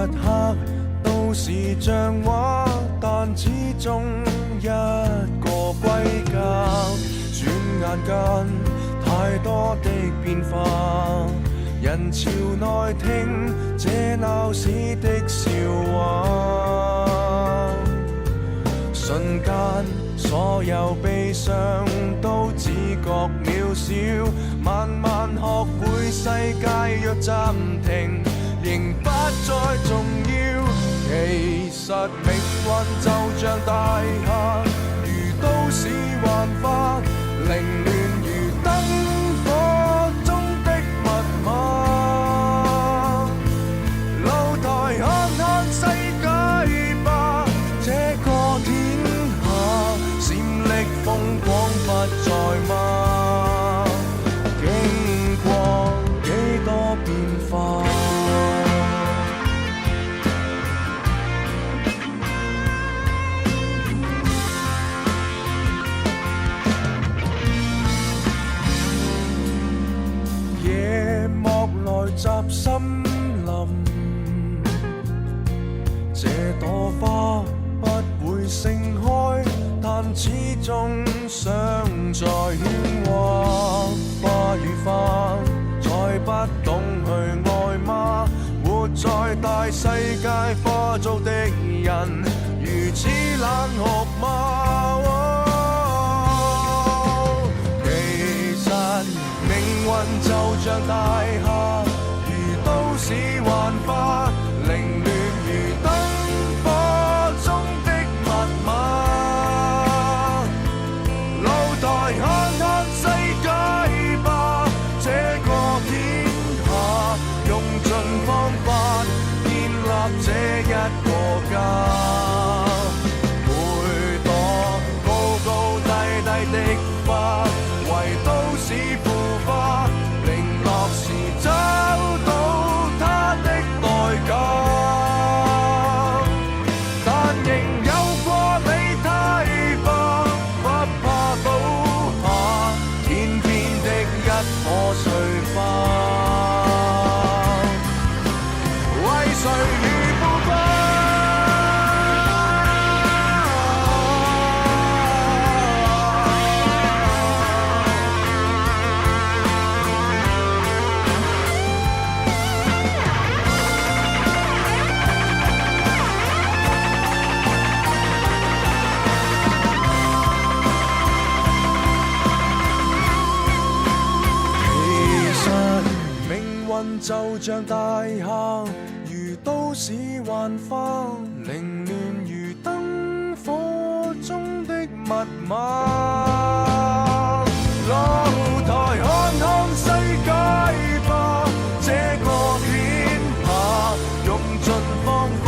刻都是像畫，但始終一個歸家。轉眼間太多的變化，人潮內聽這鬧市的笑話，瞬間所有悲傷都只覺渺小，慢慢學會世界若暫停仍不再重要。其實命運就像大廈，如都市幻化，凌亂如燈火中的密碼。露台看看世界吧，這個天下閃爍風光不再嗎？經過幾多變化。集森林，這朵花不會盛開，但始終想在喧嘩。花與花再不懂去愛嗎？活在大世界化做的人，如此冷酷嗎？其實命運就像大廈，都市幻化，凌亂如燈火中的密碼。露台看看世界吧，這個天下用盡方法建立這一個家。每朵高高低低的花，為都市腐化，零落時找到但仍有過你太棒，不怕倒下，天邊的一棵碎花，為誰如腐化？就像大廈，如都市幻化，凌亂如燈火中的密碼。露台看看世界吧，這個天下用盡方法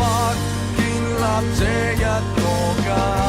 建立這一個家。